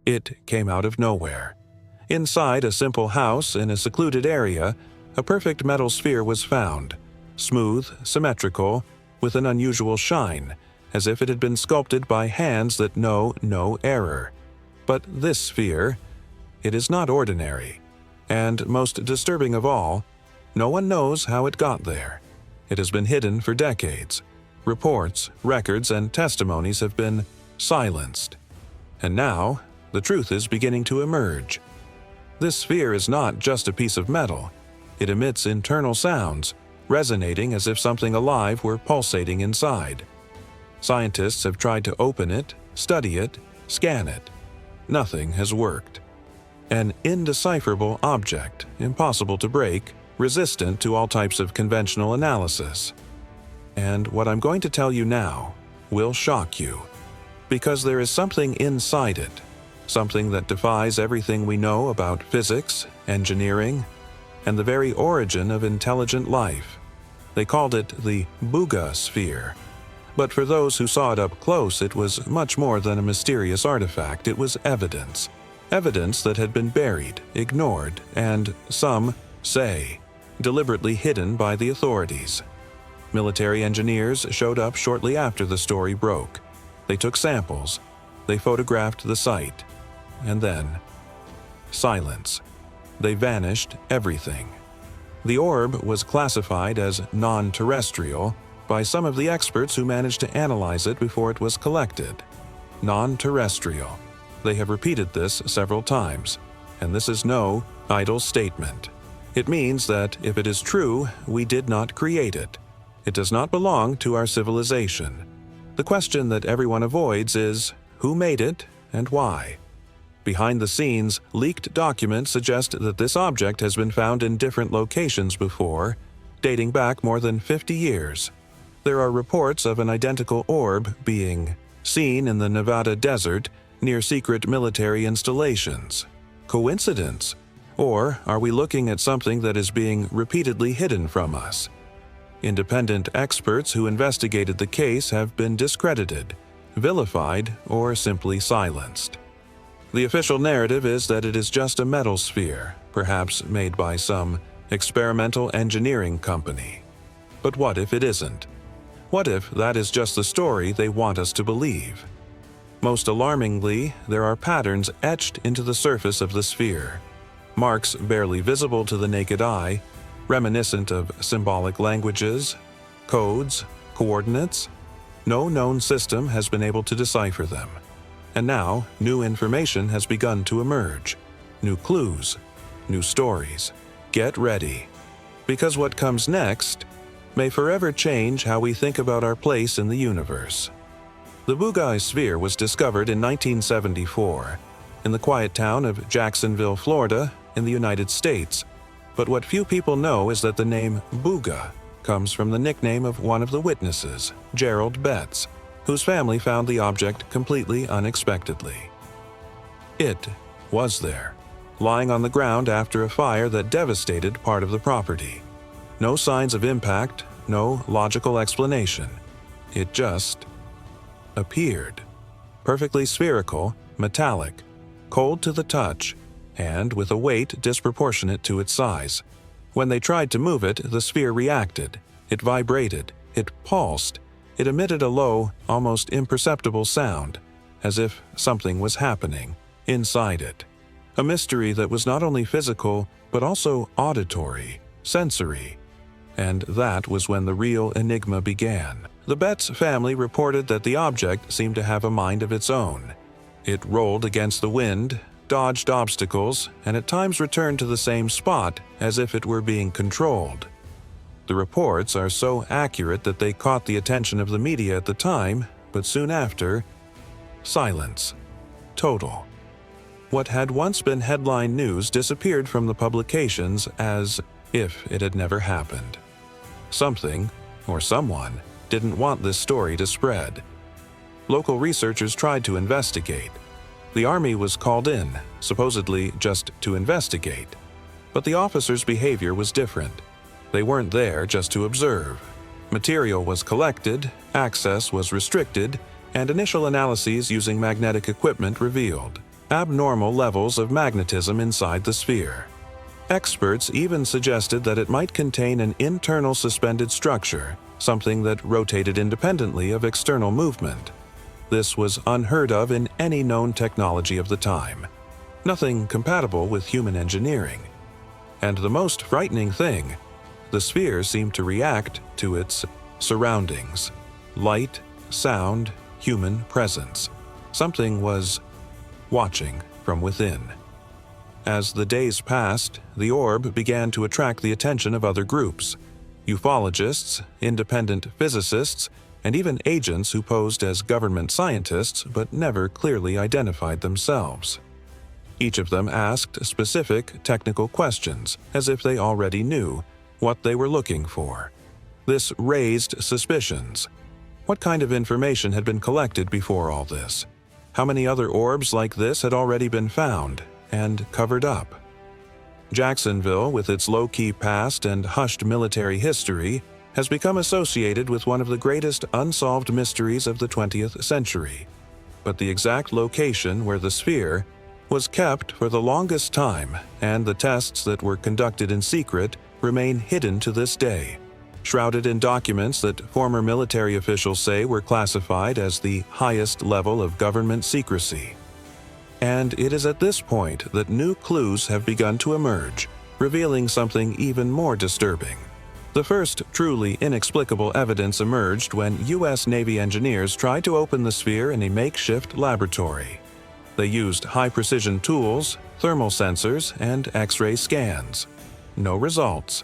It came out of nowhere. Inside a simple house in a secluded area, a perfect metal sphere was found, smooth, symmetrical, with an unusual shine, as if it had been sculpted by hands that know no error. But this sphere, it is not ordinary. And most disturbing of all, no one knows how it got there. It has been hidden for decades. Reports, records, and testimonies have been silenced. And now, the truth is beginning to emerge. This sphere is not just a piece of metal. It emits internal sounds, resonating as if something alive were pulsating inside. Scientists have tried to open it, study it, scan it. Nothing has worked. An indecipherable object, impossible to break, resistant to all types of conventional analysis. And what I'm going to tell you now will shock you, because there is something inside it, something that defies everything we know about physics, engineering, and the very origin of intelligent life. They called it the Buga Sphere. But for those who saw it up close, it was much more than a mysterious artifact. It was evidence. Evidence that had been buried, ignored, and, some say, deliberately hidden by the authorities. Military engineers showed up shortly after the story broke. They took samples. They photographed the site. And then, silence. They vanished everything. The orb was classified as non-terrestrial by some of the experts who managed to analyze it before it was collected. Non-terrestrial. They have repeated this several times, and this is no idle statement. It means that if it is true, we did not create it. It does not belong to our civilization. The question that everyone avoids is, who made it and why? Behind the scenes, leaked documents suggest that this object has been found in different locations before, dating back more than 50 years. There are reports of an identical orb being seen in the Nevada desert near secret military installations. Coincidence? Or are we looking at something that is being repeatedly hidden from us? Independent experts who investigated the case have been discredited, vilified, or simply silenced. The official narrative is that it is just a metal sphere, perhaps made by some experimental engineering company. But what if it isn't? What if that is just the story they want us to believe? Most alarmingly, there are patterns etched into the surface of the sphere. Marks barely visible to the naked eye, reminiscent of symbolic languages, codes, coordinates. No known system has been able to decipher them. And now, new information has begun to emerge. New clues, new stories. Get ready. Because what comes next may forever change how we think about our place in the universe. The Buga Sphere was discovered in 1974 in the quiet town of Jacksonville, Florida, in the United States. But what few people know is that the name Buga comes from the nickname of one of the witnesses, Gerald Betts, whose family found the object completely unexpectedly. It was there, lying on the ground after a fire that devastated part of the property. No signs of impact, no logical explanation. It just appeared. Perfectly spherical, metallic, cold to the touch, and with a weight disproportionate to its size. When they tried to move it, the sphere reacted. It vibrated. It pulsed. It emitted a low, almost imperceptible sound, as if something was happening inside it. A mystery that was not only physical, but also auditory, sensory. And that was when the real enigma began. The Betts family reported that the object seemed to have a mind of its own. It rolled against the wind, dodged obstacles, and at times returned to the same spot as if it were being controlled. The reports are so accurate that they caught the attention of the media at the time, but soon after, silence. Total. What had once been headline news disappeared from the publications as if it had never happened. Something, or someone, didn't want this story to spread. Local researchers tried to investigate. The army was called in, supposedly just to investigate. But the officers' behavior was different. They weren't there just to observe. Material was collected, access was restricted, and initial analyses using magnetic equipment revealed abnormal levels of magnetism inside the sphere. Experts even suggested that it might contain an internal suspended structure, something that rotated independently of external movement. This was unheard of in any known technology of the time. Nothing compatible with human engineering. And the most frightening thing, the sphere seemed to react to its surroundings. Light, sound, human presence. Something was watching from within. As the days passed, the orb began to attract the attention of other groups. Ufologists, independent physicists, and even agents who posed as government scientists but never clearly identified themselves. Each of them asked specific technical questions, as if they already knew what they were looking for. This raised suspicions. What kind of information had been collected before all this? How many other orbs like this had already been found and covered up? Jacksonville, with its low-key past and hushed military history, has become associated with one of the greatest unsolved mysteries of the 20th century. But the exact location where the sphere was kept for the longest time, and the tests that were conducted in secret remain hidden to this day, shrouded in documents that former military officials say were classified as the highest level of government secrecy. And it is at this point that new clues have begun to emerge, revealing something even more disturbing. The first truly inexplicable evidence emerged when U.S. Navy engineers tried to open the sphere in a makeshift laboratory. They used high-precision tools, thermal sensors, and X-ray scans. No results.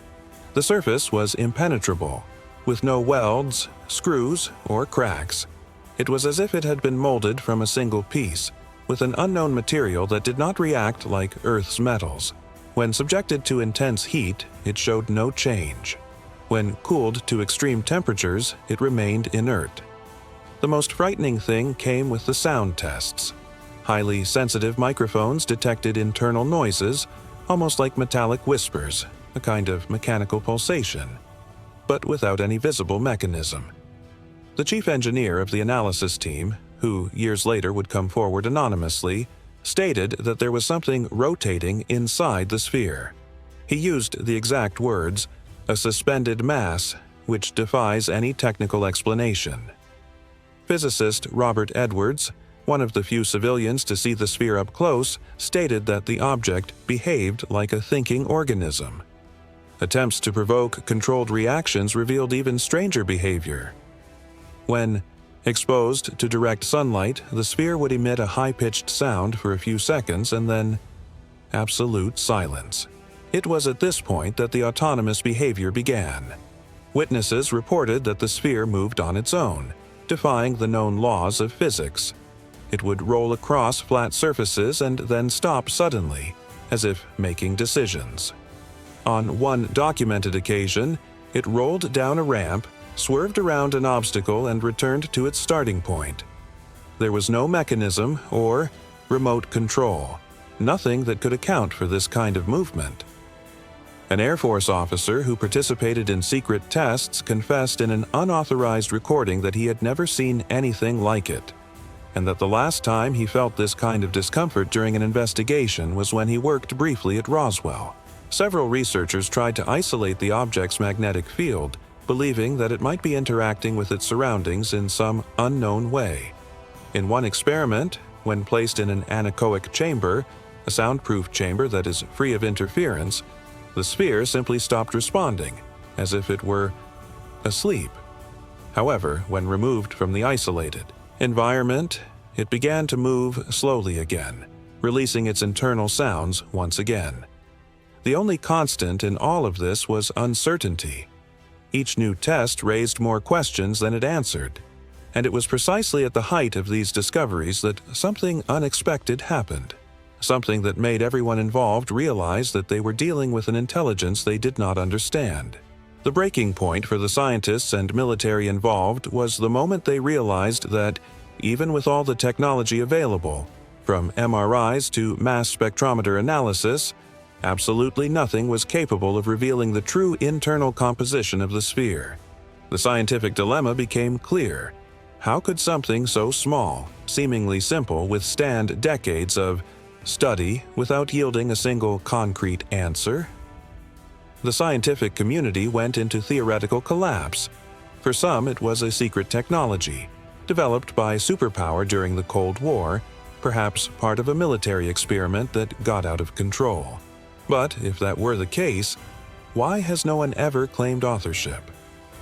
The surface was impenetrable, with no welds, screws, or cracks. It was as if it had been molded from a single piece, with an unknown material that did not react like Earth's metals. When subjected to intense heat, it showed no change. When cooled to extreme temperatures, it remained inert. The most frightening thing came with the sound tests. Highly sensitive microphones detected internal noises, almost like metallic whispers, a kind of mechanical pulsation, but without any visible mechanism. The chief engineer of the analysis team, who years later would come forward anonymously, stated that there was something rotating inside the sphere. He used the exact words, "a suspended mass," which defies any technical explanation. Physicist Robert Edwards, one of the few civilians to see the sphere up close, stated that the object behaved like a thinking organism. Attempts to provoke controlled reactions revealed even stranger behavior. When exposed to direct sunlight, the sphere would emit a high-pitched sound for a few seconds and then absolute silence. It was at this point that the autonomous behavior began. Witnesses reported that the sphere moved on its own, defying the known laws of physics. It would roll across flat surfaces and then stop suddenly, as if making decisions. On one documented occasion, it rolled down a ramp, swerved around an obstacle, and returned to its starting point. There was no mechanism or remote control, nothing that could account for this kind of movement. An Air Force officer who participated in secret tests confessed in an unauthorized recording that he had never seen anything like it, and that the last time he felt this kind of discomfort during an investigation was when he worked briefly at Roswell. Several researchers tried to isolate the object's magnetic field, believing that it might be interacting with its surroundings in some unknown way. In one experiment, when placed in an anechoic chamber, a soundproof chamber that is free of interference, the sphere simply stopped responding, as if it were asleep. However, when removed from the isolated environment, it began to move slowly again, releasing its internal sounds once again. The only constant in all of this was uncertainty. Each new test raised more questions than it answered, and it was precisely at the height of these discoveries that something unexpected happened. Something that made everyone involved realize that they were dealing with an intelligence they did not understand. The breaking point for the scientists and military involved was the moment they realized that, even with all the technology available, from MRIs to mass spectrometer analysis, absolutely nothing was capable of revealing the true internal composition of the sphere. The scientific dilemma became clear. How could something so small, seemingly simple, withstand decades of study without yielding a single concrete answer. The scientific community went into theoretical collapse. For some, it was a secret technology, developed by superpower during the Cold War, perhaps part of a military experiment that got out of control. But if that were the case, why has no one ever claimed authorship?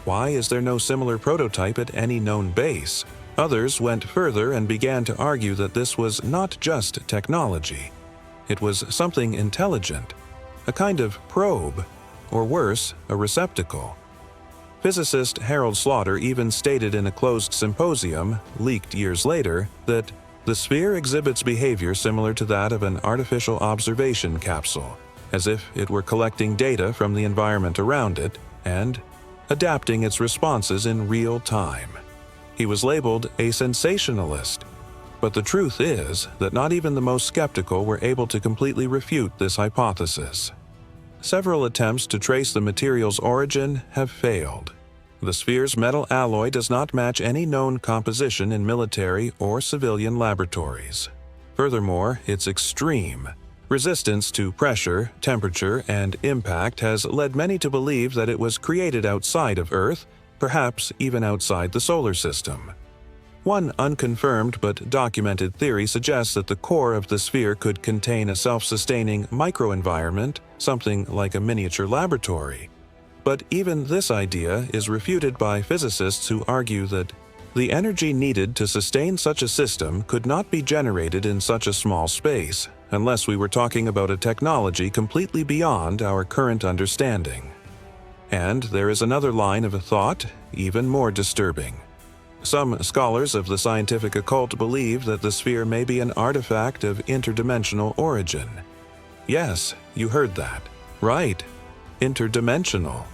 Why is there no similar prototype at any known base? Others went further and began to argue that this was not just technology. It was something intelligent, a kind of probe, or worse, a receptacle. Physicist Harold Slaughter even stated in a closed symposium, leaked years later, that the sphere exhibits behavior similar to that of an artificial observation capsule, as if it were collecting data from the environment around it and adapting its responses in real time. He was labeled a sensationalist, but the truth is that not even the most skeptical were able to completely refute this hypothesis. Several attempts to trace the material's origin have failed. The sphere's metal alloy does not match any known composition in military or civilian laboratories. Furthermore, its extreme resistance to pressure, temperature, and impact has led many to believe that it was created outside of Earth, perhaps even outside the solar system. One unconfirmed but documented theory suggests that the core of the sphere could contain a self-sustaining microenvironment, something like a miniature laboratory. But even this idea is refuted by physicists who argue that the energy needed to sustain such a system could not be generated in such a small space, unless we were talking about a technology completely beyond our current understanding. And there is another line of thought, even more disturbing. Some scholars of the scientific occult believe that the sphere may be an artifact of interdimensional origin. Yes, you heard that. Right. Interdimensional.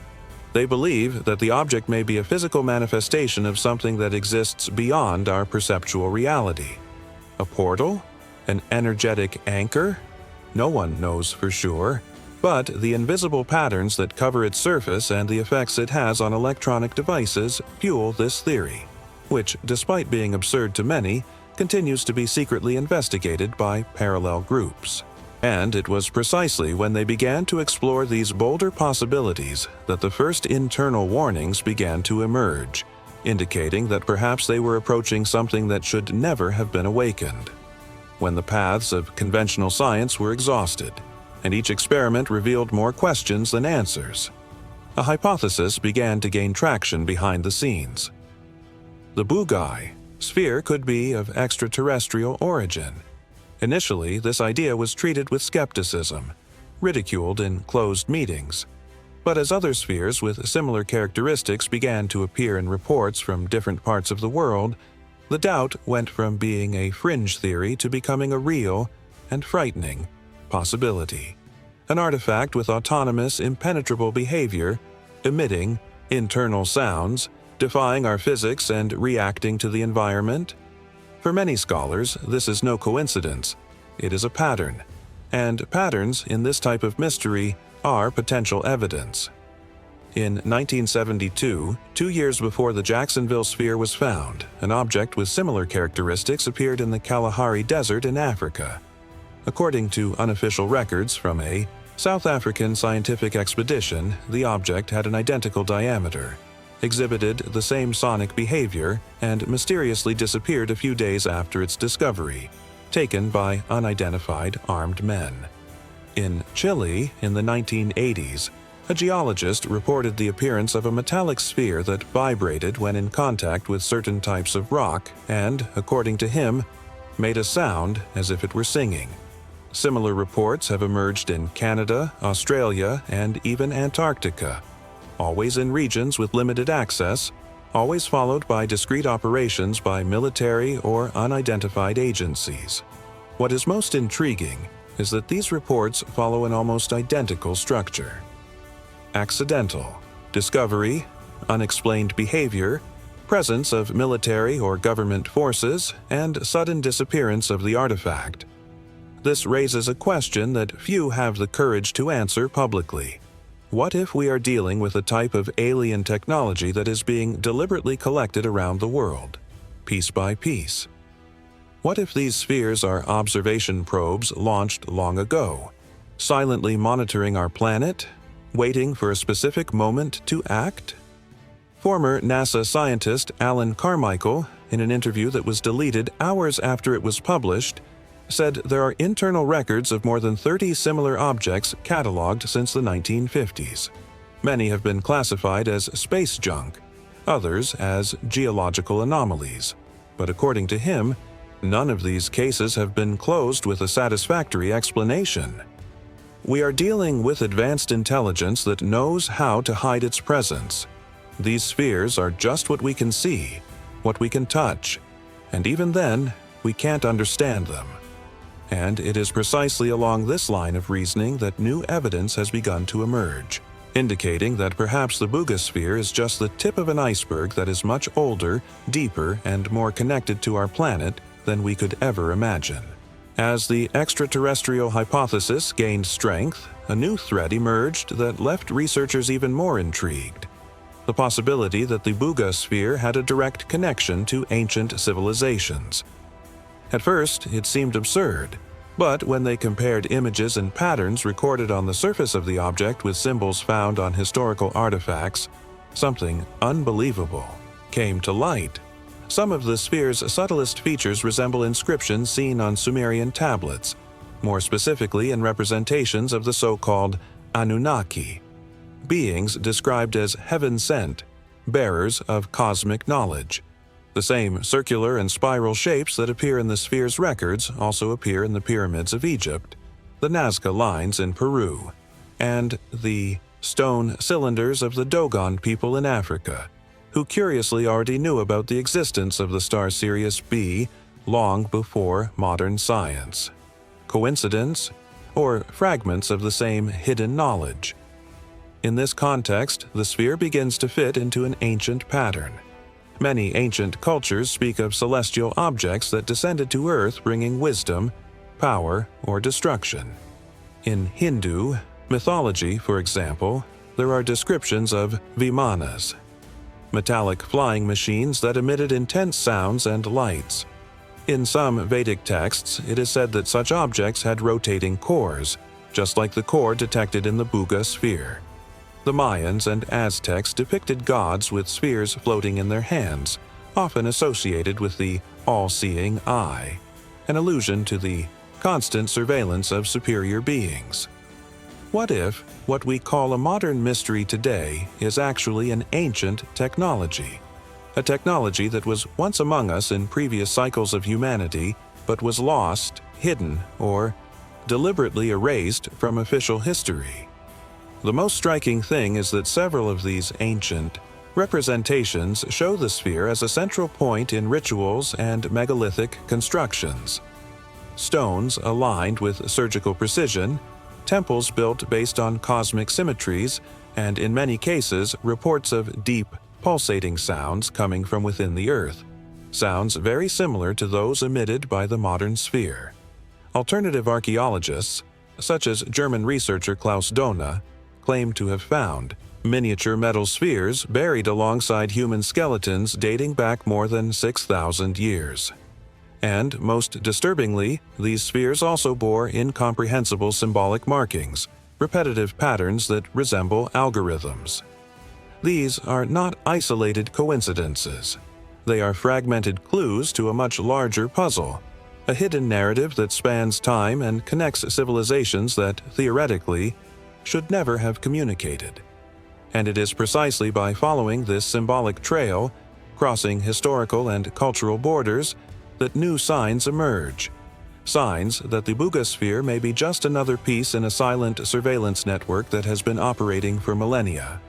They believe that the object may be a physical manifestation of something that exists beyond our perceptual reality. A portal? An energetic anchor? No one knows for sure. But the invisible patterns that cover its surface and the effects it has on electronic devices fuel this theory, which, despite being absurd to many, continues to be secretly investigated by parallel groups. And it was precisely when they began to explore these bolder possibilities that the first internal warnings began to emerge, indicating that perhaps they were approaching something that should never have been awakened. When the paths of conventional science were exhausted, and each experiment revealed more questions than answers, a hypothesis began to gain traction behind the scenes. The Buga Sphere could be of extraterrestrial origin. Initially, this idea was treated with skepticism, ridiculed in closed meetings. But as other spheres with similar characteristics began to appear in reports from different parts of the world, the doubt went from being a fringe theory to becoming a real and frightening possibility. An artifact with autonomous, impenetrable behavior, emitting internal sounds, defying our physics and reacting to the environment. For many scholars, this is no coincidence. It is a pattern. And patterns in this type of mystery are potential evidence. In 1972, 2 years before the Jacksonville Sphere was found, an object with similar characteristics appeared in the Kalahari Desert in Africa. According to unofficial records from a South African scientific expedition, the object had an identical diameter, exhibited the same sonic behavior, and mysteriously disappeared a few days after its discovery, taken by unidentified armed men. In Chile, in the 1980s, a geologist reported the appearance of a metallic sphere that vibrated when in contact with certain types of rock and, according to him, made a sound as if it were singing. Similar reports have emerged in Canada, Australia, and even Antarctica, always in regions with limited access, always followed by discrete operations by military or unidentified agencies. What is most intriguing is that these reports follow an almost identical structure. Accidental, discovery, unexplained behavior, presence of military or government forces, and sudden disappearance of the artifact. This raises a question that few have the courage to answer publicly. What if we are dealing with a type of alien technology that is being deliberately collected around the world, piece by piece? What if these spheres are observation probes launched long ago, silently monitoring our planet, waiting for a specific moment to act? Former NASA scientist Alan Carmichael, in an interview that was deleted hours after it was published, said there are internal records of more than 30 similar objects cataloged since the 1950s. Many have been classified as space junk, others as geological anomalies. But according to him, none of these cases have been closed with a satisfactory explanation. We are dealing with advanced intelligence that knows how to hide its presence. These spheres are just what we can see, what we can touch, and even then, we can't understand them. And it is precisely along this line of reasoning that new evidence has begun to emerge, indicating that perhaps the Buga Sphere is just the tip of an iceberg that is much older, deeper, and more connected to our planet than we could ever imagine. As the extraterrestrial hypothesis gained strength, a new thread emerged that left researchers even more intrigued: the possibility that the Buga Sphere had a direct connection to ancient civilizations. At first, it seemed absurd, but when they compared images and patterns recorded on the surface of the object with symbols found on historical artifacts, something unbelievable came to light. Some of the sphere's subtlest features resemble inscriptions seen on Sumerian tablets, more specifically in representations of the so-called Anunnaki, beings described as heaven-sent, bearers of cosmic knowledge. The same circular and spiral shapes that appear in the sphere's records also appear in the pyramids of Egypt, the Nazca lines in Peru, and the stone cylinders of the Dogon people in Africa, who curiously already knew about the existence of the star Sirius B long before modern science. Coincidence, or fragments of the same hidden knowledge? In this context, the sphere begins to fit into an ancient pattern. Many ancient cultures speak of celestial objects that descended to Earth bringing wisdom, power, or destruction. In Hindu mythology, for example, there are descriptions of vimanas, metallic flying machines that emitted intense sounds and lights. In some Vedic texts, it is said that such objects had rotating cores, just like the core detected in the Buga Sphere. The Mayans and Aztecs depicted gods with spheres floating in their hands, often associated with the all-seeing eye, an allusion to the constant surveillance of superior beings. What if what we call a modern mystery today is actually an ancient technology? A technology that was once among us in previous cycles of humanity, but was lost, hidden, or deliberately erased from official history. The most striking thing is that several of these ancient representations show the sphere as a central point in rituals and megalithic constructions. Stones aligned with surgical precision, temples built based on cosmic symmetries, and in many cases, reports of deep, pulsating sounds coming from within the Earth. Sounds very similar to those emitted by the modern sphere. Alternative archaeologists, such as German researcher Klaus Dohna, claim to have found miniature metal spheres buried alongside human skeletons dating back more than 6,000 years. And, most disturbingly, these spheres also bore incomprehensible symbolic markings, repetitive patterns that resemble algorithms. These are not isolated coincidences. They are fragmented clues to a much larger puzzle, a hidden narrative that spans time and connects civilizations that, theoretically, should never have communicated. And it is precisely by following this symbolic trail, crossing historical and cultural borders, that new signs emerge. Signs that the Buga Sphere may be just another piece in a silent surveillance network that has been operating for millennia.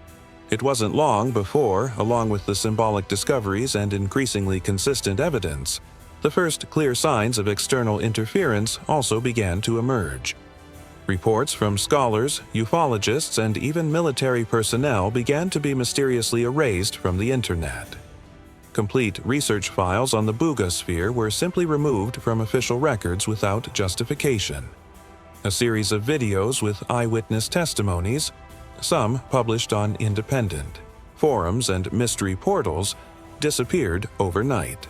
It wasn't long before, along with the symbolic discoveries and increasingly consistent evidence, the first clear signs of external interference also began to emerge. Reports from scholars, ufologists, and even military personnel began to be mysteriously erased from the Internet. Complete research files on the Buga Sphere were simply removed from official records without justification. A series of videos with eyewitness testimonies, some published on independent forums and mystery portals, disappeared overnight.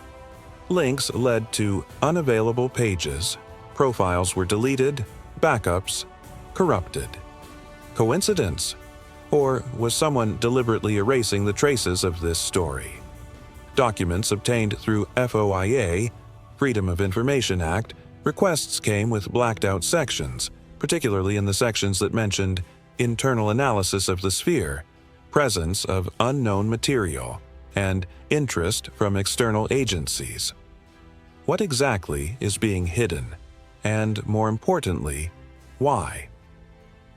Links led to unavailable pages, profiles were deleted, backups corrupted. Coincidence? Or was someone deliberately erasing the traces of this story? Documents obtained through FOIA, Freedom of Information Act, requests came with blacked-out sections, particularly in the sections that mentioned internal analysis of the sphere, presence of unknown material, and interest from external agencies. What exactly is being hidden? And more importantly, why?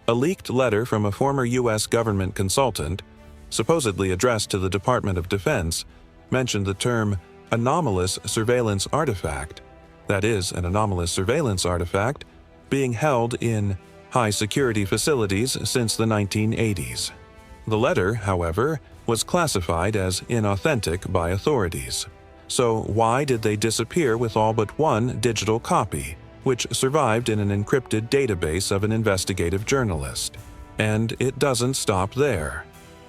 A leaked letter from a former U.S. government consultant, supposedly addressed to the Department of Defense, mentioned the term anomalous surveillance artifact, that is, an anomalous surveillance artifact, being held in high-security facilities since the 1980s. The letter, however, was classified as inauthentic by authorities. So why did they disappear with all but one digital copy, which survived in an encrypted database of an investigative journalist? And it doesn't stop there.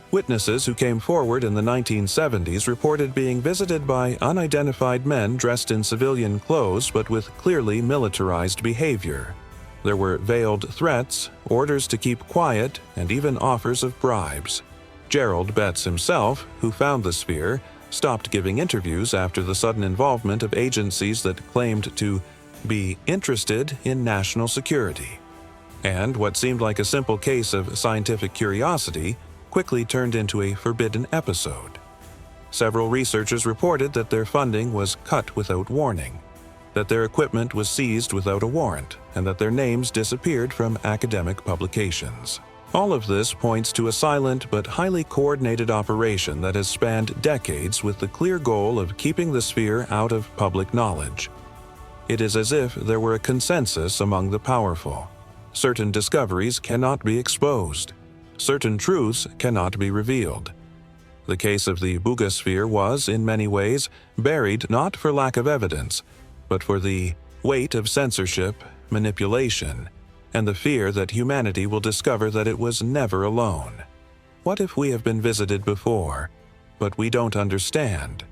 Witnesses who came forward in the 1970s reported being visited by unidentified men dressed in civilian clothes but with clearly militarized behavior. There were veiled threats, orders to keep quiet, and even offers of bribes. Gerald Betts himself, who found the sphere, stopped giving interviews after the sudden involvement of agencies that claimed to be interested in national security. And what seemed like a simple case of scientific curiosity quickly turned into a forbidden episode. Several researchers reported that their funding was cut without warning, that their equipment was seized without a warrant, and that their names disappeared from academic publications. All of this points to a silent but highly coordinated operation that has spanned decades with the clear goal of keeping the sphere out of public knowledge. It is as if there were a consensus among the powerful. Certain discoveries cannot be exposed. Certain truths cannot be revealed. The case of the Buga Sphere was, in many ways, buried not for lack of evidence, but for the weight of censorship, manipulation, and the fear that humanity will discover that it was never alone. What if we have been visited before, but we don't understand?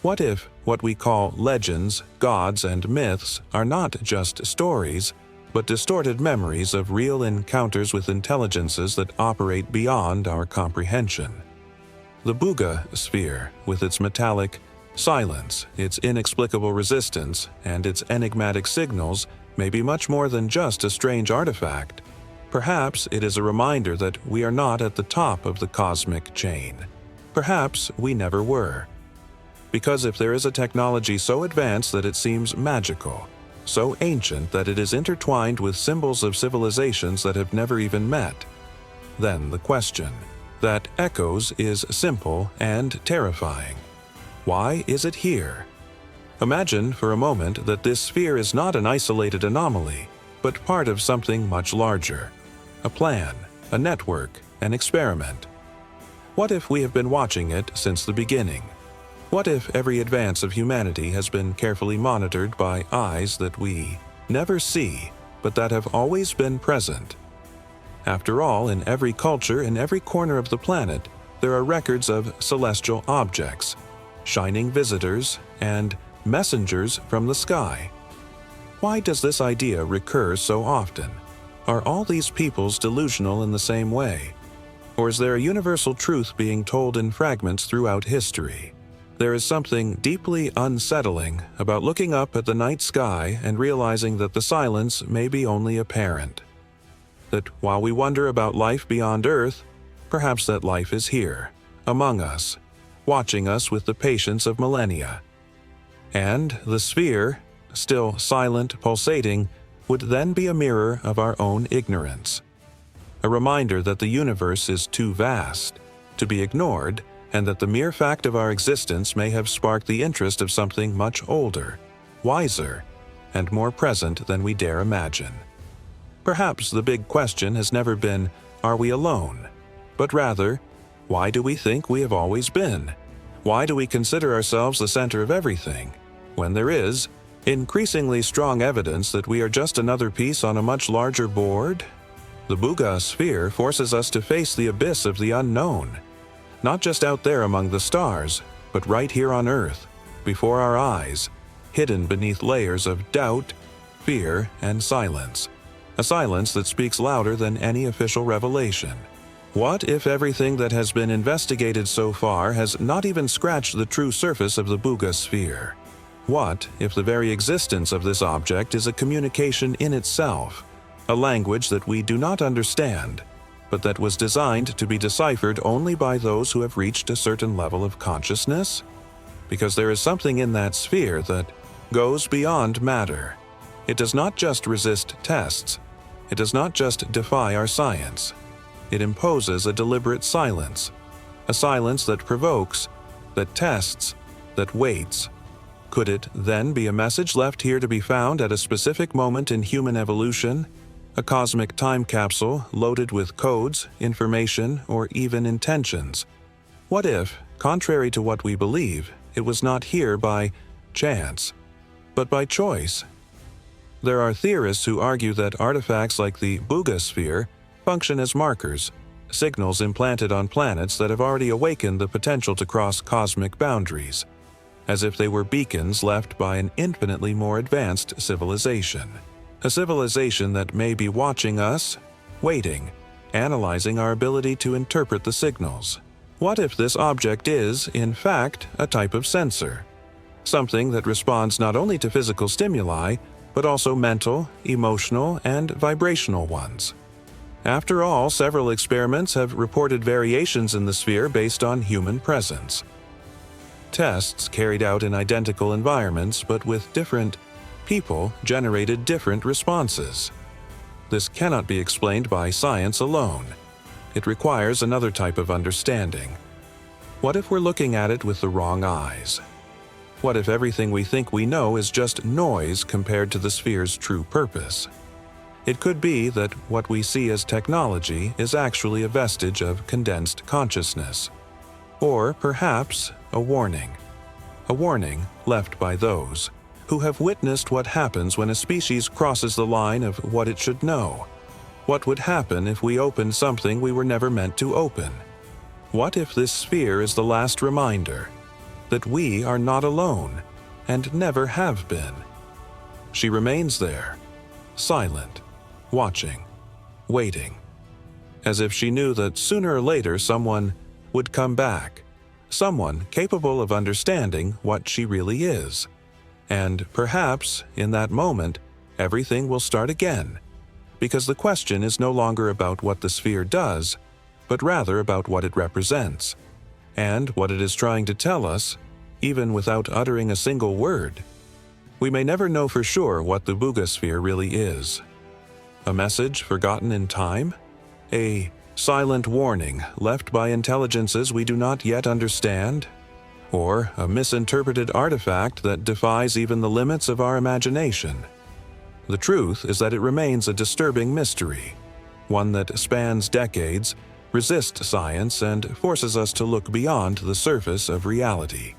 What if what we call legends, gods, and myths are not just stories, but distorted memories of real encounters with intelligences that operate beyond our comprehension? The Buga Sphere, with its metallic silence, its inexplicable resistance, and its enigmatic signals, may be much more than just a strange artifact. Perhaps it is a reminder that we are not at the top of the cosmic chain. Perhaps we never were. Because if there is a technology so advanced that it seems magical, so ancient that it is intertwined with symbols of civilizations that have never even met, then the question that echoes is simple and terrifying. Why is it here? Imagine for a moment that this sphere is not an isolated anomaly, but part of something much larger. A plan, a network, an experiment. What if we have been watching it since the beginning? What if every advance of humanity has been carefully monitored by eyes that we never see, but that have always been present? After all, in every culture, in every corner of the planet, there are records of celestial objects, shining visitors, and messengers from the sky. Why does this idea recur so often? Are all these peoples delusional in the same way? Or is there a universal truth being told in fragments throughout history? There is something deeply unsettling about looking up at the night sky and realizing that the silence may be only apparent. That while we wonder about life beyond Earth, perhaps that life is here, among us, watching us with the patience of millennia. And the sphere, still silent, pulsating, would then be a mirror of our own ignorance. A reminder that the universe is too vast to be ignored, and that the mere fact of our existence may have sparked the interest of something much older, wiser, and more present than we dare imagine. Perhaps the big question has never been, are we alone? But rather, why do we think we have always been? Why do we consider ourselves the center of everything, when there is increasingly strong evidence that we are just another piece on a much larger board? The Buga Sphere forces us to face the abyss of the unknown, not just out there among the stars, but right here on Earth, before our eyes, hidden beneath layers of doubt, fear, and silence. A silence that speaks louder than any official revelation. What if everything that has been investigated so far has not even scratched the true surface of the Buga Sphere? What if the very existence of this object is a communication in itself, a language that we do not understand, but that was designed to be deciphered only by those who have reached a certain level of consciousness? Because there is something in that sphere that goes beyond matter. It does not just resist tests. It does not just defy our science. It imposes a deliberate silence, a silence that provokes, that tests, that waits. Could it then be a message left here to be found at a specific moment in human evolution? A cosmic time capsule loaded with codes, information, or even intentions? What if, contrary to what we believe, it was not here by chance, but by choice? There are theorists who argue that artifacts like the Buga Sphere function as markers, signals implanted on planets that have already awakened the potential to cross cosmic boundaries, as if they were beacons left by an infinitely more advanced civilization. A civilization that may be watching us, waiting, analyzing our ability to interpret the signals. What if this object is, in fact, a type of sensor? Something that responds not only to physical stimuli, but also mental, emotional, and vibrational ones. After all, several experiments have reported variations in the sphere based on human presence. Tests carried out in identical environments but with different people generated different responses. This cannot be explained by science alone. It requires another type of understanding. What if we're looking at it with the wrong eyes? What if everything we think we know is just noise compared to the sphere's true purpose? It could be that what we see as technology is actually a vestige of condensed consciousness. Or perhaps a warning left by those who have witnessed what happens when a species crosses the line of what it should know. What would happen if we opened something we were never meant to open? What if this sphere is the last reminder that we are not alone and never have been? She remains there, silent, watching, waiting, as if she knew that sooner or later someone would come back, someone capable of understanding what she really is. And perhaps, in that moment, everything will start again, because the question is no longer about what the sphere does, but rather about what it represents, and what it is trying to tell us, even without uttering a single word. We may never know for sure what the Buga Sphere really is. A message forgotten in time? A silent warning left by intelligences we do not yet understand? Or a misinterpreted artifact that defies even the limits of our imagination? The truth is that it remains a disturbing mystery, one that spans decades, resists science, and forces us to look beyond the surface of reality.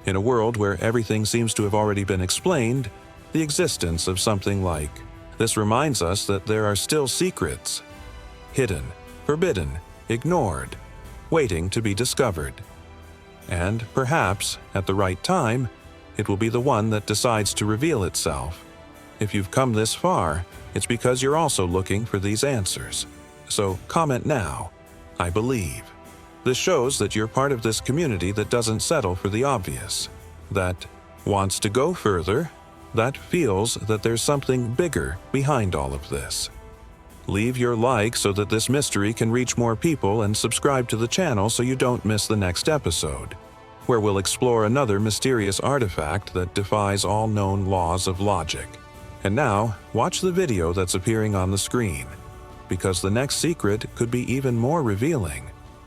In a world where everything seems to have already been explained, the existence of something like this reminds us that there are still secrets, hidden, forbidden, ignored, waiting to be discovered. And perhaps, at the right time, it will be the one that decides to reveal itself. If you've come this far, it's because you're also looking for these answers. So comment now, I believe. This shows that you're part of this community that doesn't settle for the obvious, that wants to go further, that feels that there's something bigger behind all of this. Leave your like so that this mystery can reach more people, and subscribe to the channel so you don't miss the next episode, where we'll explore another mysterious artifact that defies all known laws of logic. And now, watch the video that's appearing on the screen, because the next secret could be even more revealing.